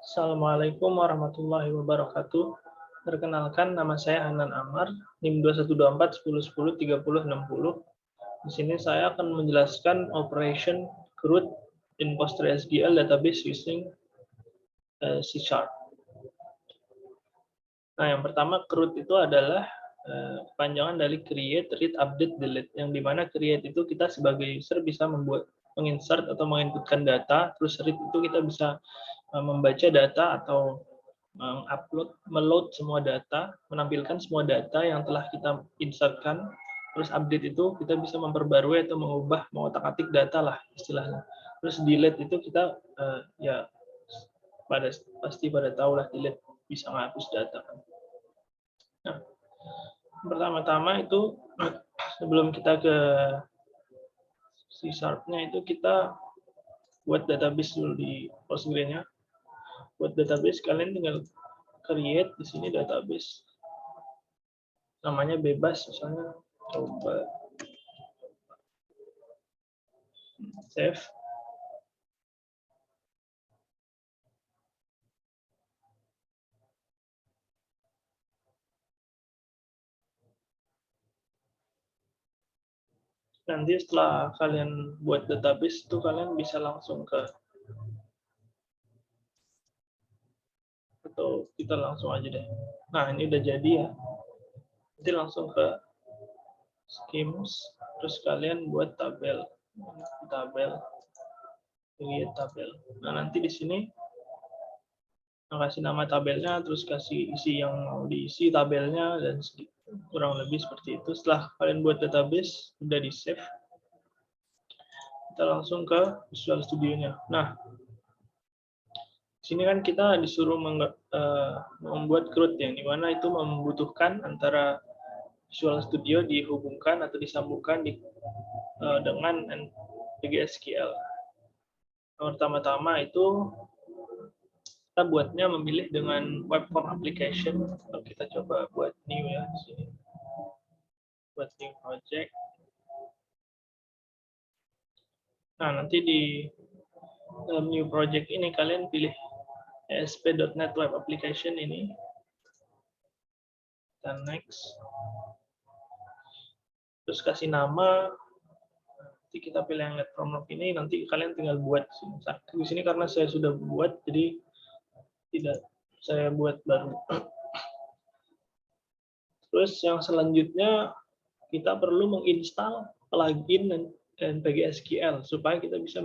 Assalamualaikum warahmatullahi wabarakatuh. Perkenalkan, nama saya Hanan Amar, NIM 212410103060. Di sini saya akan menjelaskan operation CRUD in PostgreSQL database using C#. Nah, yang pertama CRUD itu adalah kepanjangan dari create, read, update, delete. Yang dimana create itu kita sebagai user bisa menginsert atau menginputkan data, terus read itu kita bisa membaca data atau mengupload, meload semua data, menampilkan semua data yang telah kita insertkan. Terus update itu kita bisa memperbarui atau mengubah, mengotak-atik data lah istilahnya. Terus delete itu kita ya pasti pada tahu lah, delete bisa menghapus data. Nah, pertama-tama itu sebelum kita ke C#-nya itu kita buat database dulu di Postgre-nya. Buat database kalian tinggal create di sini database. Namanya bebas, misalnya coba save. Nanti setelah kalian buat database itu kalian bisa langsung ke, atau kita langsung aja deh. Nah, ini udah jadi ya. Nanti langsung ke schemes, terus kalian buat tabel, create tabel. Nah, nanti di sini kasih nama tabelnya, terus kasih isi yang mau diisi tabelnya, dan kurang lebih seperti itu. Setelah kalian buat database, udah di save, kita langsung ke Visual Studio-nya. Nah, sini kan kita disuruh membuat CRUD, yang dimana itu membutuhkan antara Visual Studio dihubungkan atau disambungkan dengan PGSQL. Pertama-tama itu kita buatnya memilih dengan web form application. Kalau kita coba buat new ya di sini, buat new project. Nah, nanti di dalam new project ini kalian pilih ASP.NET Web Application ini, dan next. Terus kasih nama. Nanti kita pilih yang let from log ini, nanti kalian tinggal buat di sini karena saya sudah buat, jadi tidak saya buat baru. Terus yang selanjutnya kita perlu menginstal plugin dan PGSQL supaya kita bisa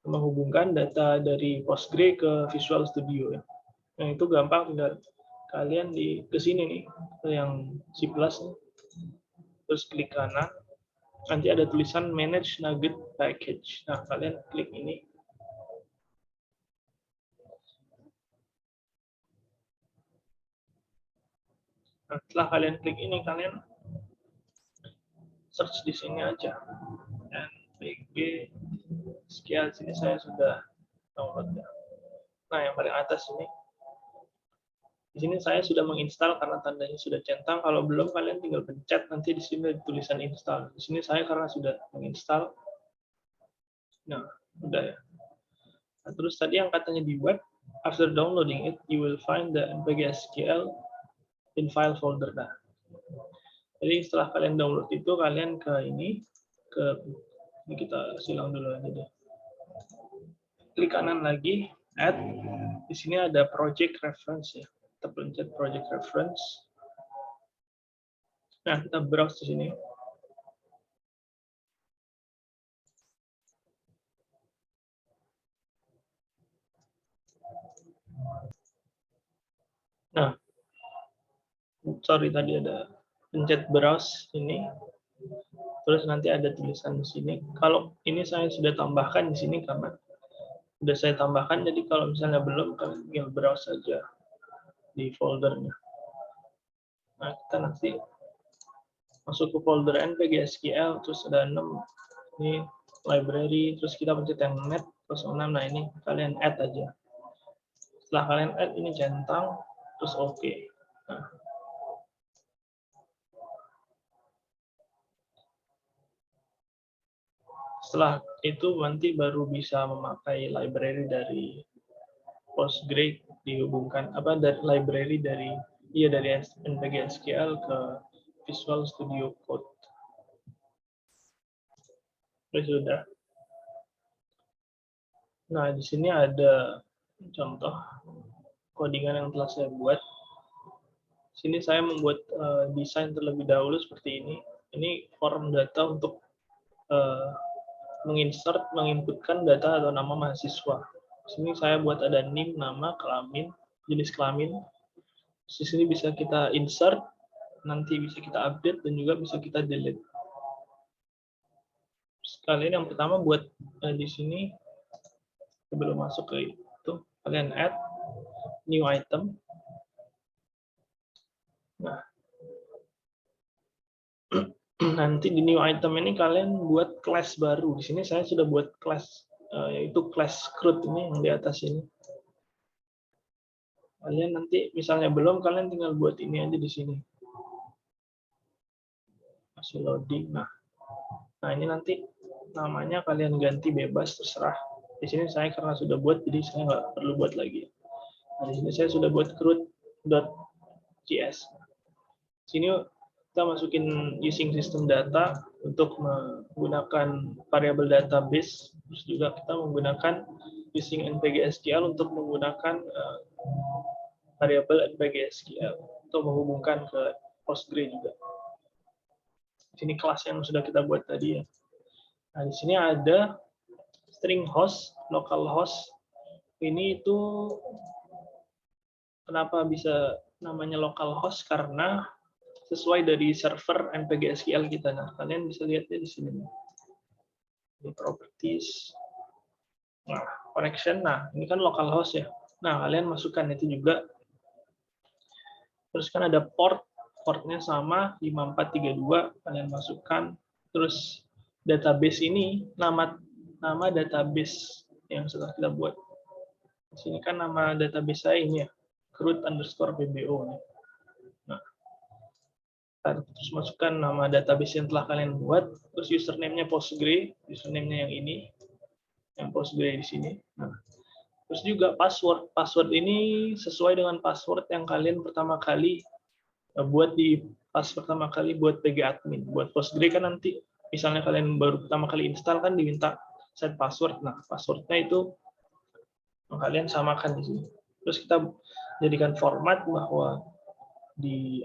menghubungkan data dari Postgre ke Visual Studio ya. Nah, itu gampang, tinggal kalian ke sini nih, ke yang C++, terus klik kanan. Nanti ada tulisan Manage Nugget Package. Nah, kalian klik ini. Nah, setelah kalian klik ini, kalian search di sini aja. NPG sekian, sini saya sudah download ya. Nah, yang paling atas ini. Di sini saya sudah menginstal karena tandanya sudah centang. Kalau belum, kalian tinggal pencet, nanti di sini ada tulisan install. Di sini saya karena sudah menginstal. Nah, udah ya. Nah, terus tadi yang katanya di web, after downloading it, you will find the npgsql in file folder. Nah, jadi setelah kalian download itu, kalian ke ini kita silang dulu aja deh. Klik kanan lagi, add. Di sini ada project reference ya. Kita pencet project reference. Nah, kita browse di sini. Nah, sorry tadi ada pencet browse ini. Terus nanti ada tulisan di sini. Kalau ini saya sudah tambahkan di sini karena sudah saya tambahkan, jadi kalau misalnya belum, kalian tinggal browse saja di foldernya. Nah, kita nanti masuk ke folder npgsql, terus ada 6 ini library, terus kita pencet yang net 06. Nah, ini kalian add aja. Setelah kalian add, ini centang, terus oke. Nah, setelah itu nanti baru bisa memakai library dari Postgre dihubungkan dari library dari NPG SQL ke Visual Studio Code. Sudah. Nah, di sini ada contoh codingan yang telah saya buat. Sini saya membuat desain terlebih dahulu seperti ini. Ini form data untuk menginputkan data atau nama mahasiswa. Di sini saya buat ada NIM, nama, kelamin, jenis kelamin. Di sini bisa kita insert, nanti bisa kita update, dan juga bisa kita delete. Kalian yang pertama buat di sini, sebelum masuk ke itu, kalian add new item. Nah, nanti di new item ini kalian buat class baru. Di sini saya sudah buat class, yaitu class CRUD ini yang di atas ini. Kalian nanti misalnya belum, kalian tinggal buat ini aja di sini. Masih loading. Nah, ini nanti namanya kalian ganti bebas, terserah. Di sini saya karena sudah buat, jadi saya nggak perlu buat lagi. Nah, di sini saya sudah buat CRUD.js. Sini kita masukin using system data untuk menggunakan variabel database, terus juga kita menggunakan using npg SQL untuk menggunakan variabel npg SQL untuk menghubungkan ke Postgre juga. Sini kelas yang sudah kita buat tadi ya. Nah, di sini ada string host, local host. Ini itu kenapa bisa namanya local host? Karena sesuai dari server npg SQL kita. Nah, kalian bisa lihatnya di sini. Di properties. Nah, connection. Nah, ini kan local host ya. Nah, kalian masukkan itu juga. Terus kan ada portnya sama 5432, kalian masukkan. Terus database ini nama database yang sudah kita buat. Di sini kan nama database saya ini ya, CRUD_PBO. Nah, terus masukkan nama database yang telah kalian buat, terus username-nya Postgre, username-nya yang ini, yang Postgre di sini. Nah, terus juga password ini sesuai dengan password yang kalian pertama kali buat pertama kali buat PG admin. Buat Postgre kan nanti misalnya kalian baru pertama kali install kan diminta set password. Nah, passwordnya itu kalian samakan di sini. Terus kita jadikan format bahwa di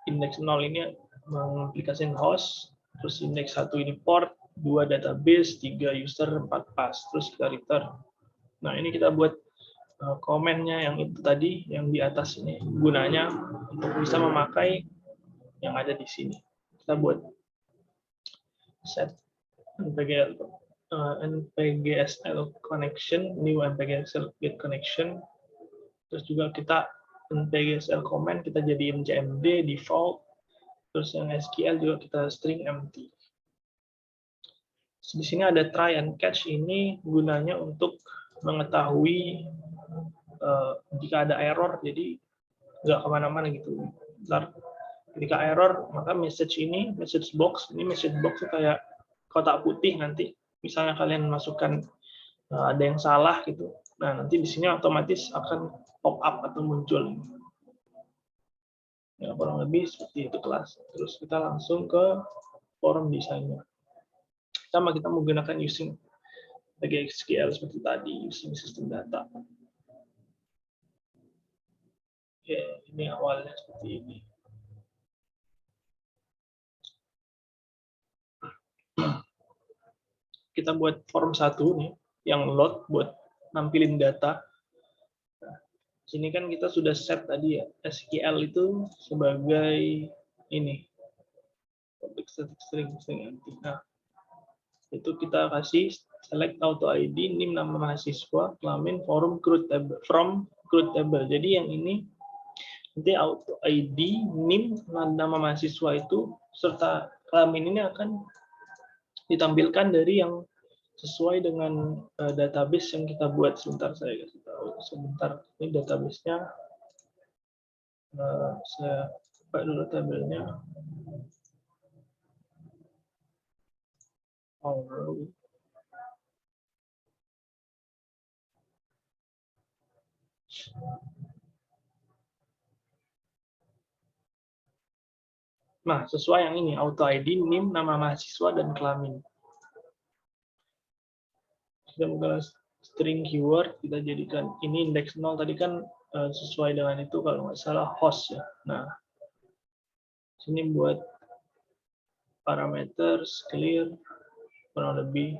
index 0 ini mengaplikasikan host, terus index 1 ini port, 2 database, 3 user, 4 pass, terus kita return. Nah, ini kita buat komennya yang itu tadi, yang di atas ini, gunanya untuk bisa memakai yang ada di sini. Kita buat set npgsl connection, new npgsl get connection. Terus juga kita npgsl comment kita jadiin cmd default. Terus yang SQL juga kita string empty. Di sini ada try and catch, ini gunanya untuk mengetahui jika ada error, jadi nggak kemana-mana gitu. Ntar ketika error, maka message box itu kayak kotak putih nanti. Misalnya kalian masukkan ada yang salah gitu. Nah, nanti di sini otomatis akan pop up atau muncul. Ya, kurang lebih seperti itu kelas. Terus kita langsung ke forum desainnya. Sama kita menggunakan using SQL seperti tadi, using system data. Oke, ini awalnya seperti ini. Kita buat form 1 nih, yang load buat nampilin data. Nah, sini kan kita sudah set tadi ya, SQL itu sebagai ini, public static string empty. Nah, itu kita kasih select auto ID, NIM nama mahasiswa, kelamin, forum, CRUD table, from CRUD table. Jadi yang ini nanti auto ID, NIM nama mahasiswa itu serta kelamin ini akan ditampilkan dari yang sesuai dengan database yang kita buat. Sebentar saya kasih tahu. Sebentar, ini database-nya. Saya buka dulu tabelnya. Nah, sesuai yang ini, auto ID, NIM, nama mahasiswa, dan kelamin. Kita buka string keyword, kita jadikan ini indeks 0, tadi kan sesuai dengan itu kalau nggak salah host ya. Nah, sini buat parameter clear, kurang lebih.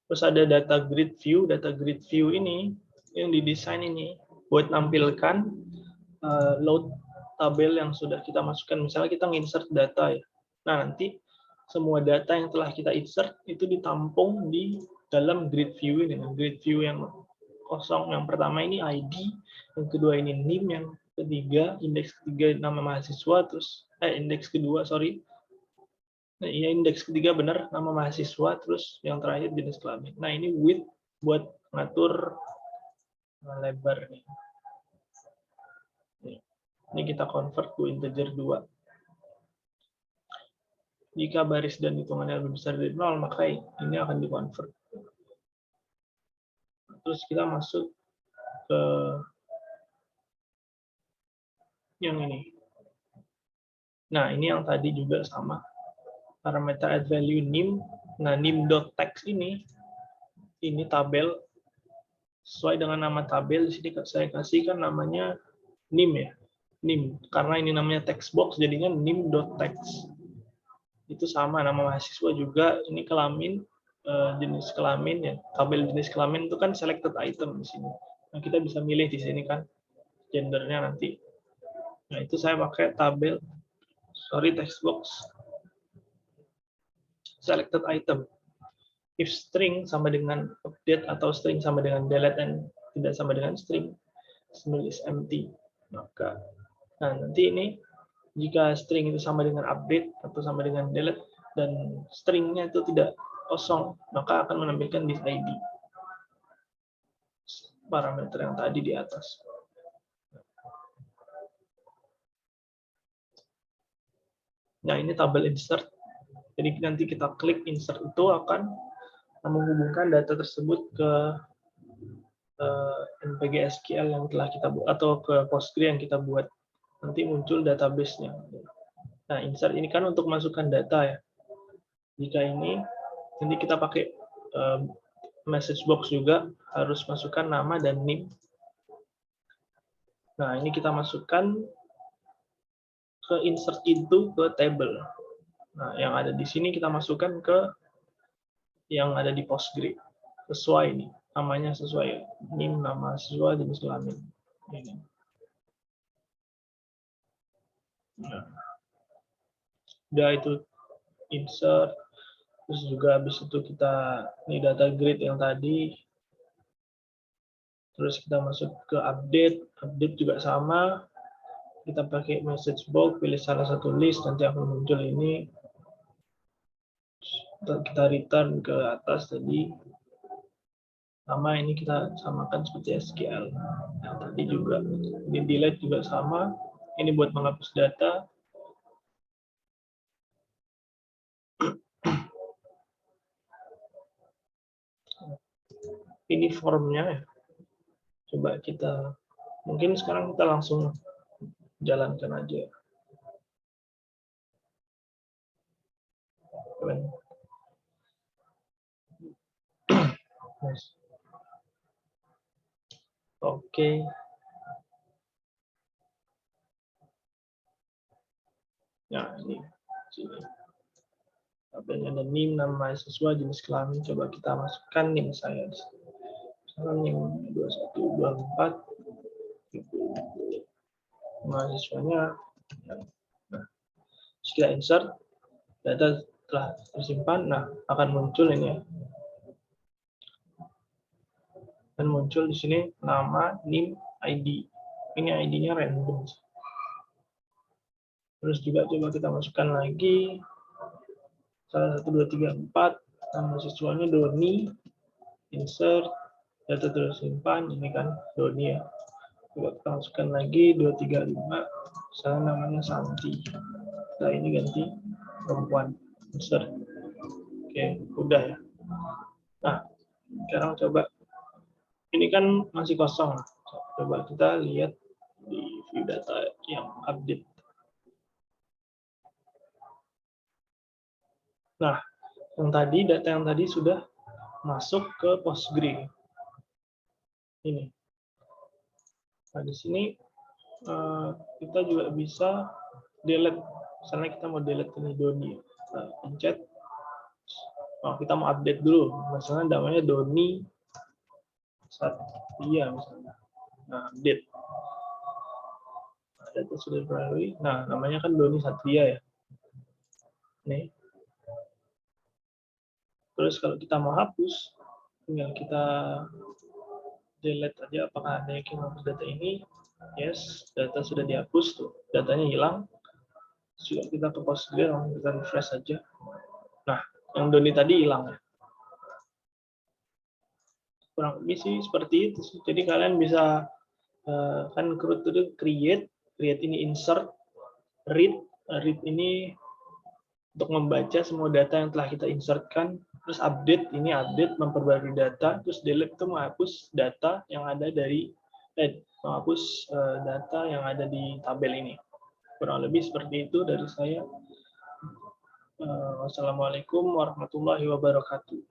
Terus ada data grid view. Data grid view ini yang didesain ini buat nampilkan load tabel yang sudah kita masukkan. Misalnya kita insert data ya. Nah, nanti semua data yang telah kita insert itu ditampung di dalam grid view ini. Grid view yang kosong, yang pertama ini ID, yang kedua ini NIM, yang ketiga indeks ketiga nama mahasiswa, terus indeks kedua sorry. Nah, ini indeks ketiga benar nama mahasiswa, terus yang terakhir jenis kelamin. Nah, ini width buat ngatur lebar nih. Ini kita convert to integer 2. Jika baris dan hitungannya lebih besar dari 0, maka ini akan di-convert. Terus kita masuk ke yang ini. Nah, ini yang tadi juga sama. Parameter add value NIM. Nah, NIM.text ini tabel. Sesuai dengan nama tabel, di sini saya kasihkan namanya NIM ya. NIM. Karena ini namanya text box, jadinya NIM.text. Itu sama, nama mahasiswa juga. Ini kelamin, jenis kelamin ya. Tabel jenis kelamin itu kan selected item di sini. Nah, kita bisa milih di sini kan gendernya nanti. Nah, itu saya pakai tabel, text box selected item. If string sama dengan update atau string sama dengan delete dan tidak sama dengan string, null is empty. Maka, nah nanti ini jika string itu sama dengan update atau sama dengan delete dan stringnya itu tidak kosong, maka akan menampilkan this ID. Parameter yang tadi di atas. Nah, ini tabel insert. Jadi nanti kita klik insert itu akan menghubungkan data tersebut ke NPG SQL yang telah kita buat atau ke Postgre yang kita buat. Nanti muncul database-nya. Nah, insert ini kan untuk masukkan data ya. Jika ini nanti kita pakai message box juga, harus masukkan nama dan NIM. Nah, ini kita masukkan ke insert into ke table. Nah, yang ada di sini kita masukkan ke yang ada di Postgre. Sesuai ini, namanya sesuai. NIM, nama siswa, jenis kelamin. Ini. Nah, udah itu insert, terus juga habis itu kita ini data grid yang tadi, terus kita masuk ke update juga sama, kita pakai message box, pilih salah satu list, nanti akan muncul ini, kita return ke atas tadi, sama ini kita samakan seperti SQL yang tadi juga, ini delete juga sama, ini buat menghapus data. Ini formnya ya. Coba kita, mungkin sekarang kita langsung jalankan aja. Oke. Nah, ini sini. Tabelnya ada NIM, nama mahasiswa, jenis kelamin. Coba kita masukkan NIM saya. Misalnya NIM 2124. Mahasiswanya. Nah, kita insert. Data telah tersimpan. Nah, akan muncul ini ya. Dan muncul di sini nama, NIM, ID. Ini ID-nya random. Terus juga coba kita masukkan lagi 1, 2, 3, 4. Nama siswanya Doni. Insert. Data tersimpan. Ini kan Doni ya. Coba kita masukkan lagi 2, 3, 5. Misalnya namanya Santi. Nah, ini ganti perempuan. Insert. Oke, udah ya. Nah, sekarang coba, ini kan masih kosong. Coba kita lihat di view data yang update. Nah, data yang tadi sudah masuk ke Postgre. Ini. Nah, di sini kita juga bisa delete. Misalnya kita mau delete ini Doni. Kita pencet. Oh, kita mau update dulu. Misalnya namanya Doni Satria misalnya. Nah, update. Nah, data sudah diperbarui. Nah, namanya kan Doni Satria ya. Nih. Terus kalau kita mau hapus, tinggal kita delete aja apakah ada yang menghapus data ini. Yes, data sudah dihapus tuh. Datanya hilang. Sudah kita ke Postgre, kita refresh saja. Nah, yang Doni tadi hilang ya. Kurang lebih sih seperti itu. Jadi kalian bisa kan CRUD itu create ini insert, read ini untuk membaca semua data yang telah kita insertkan, terus update ini update memperbarui data, terus delete itu menghapus data yang ada dari menghapus data yang ada di tabel ini. Kurang lebih seperti itu dari saya. Wassalamualaikum warahmatullahi wabarakatuh.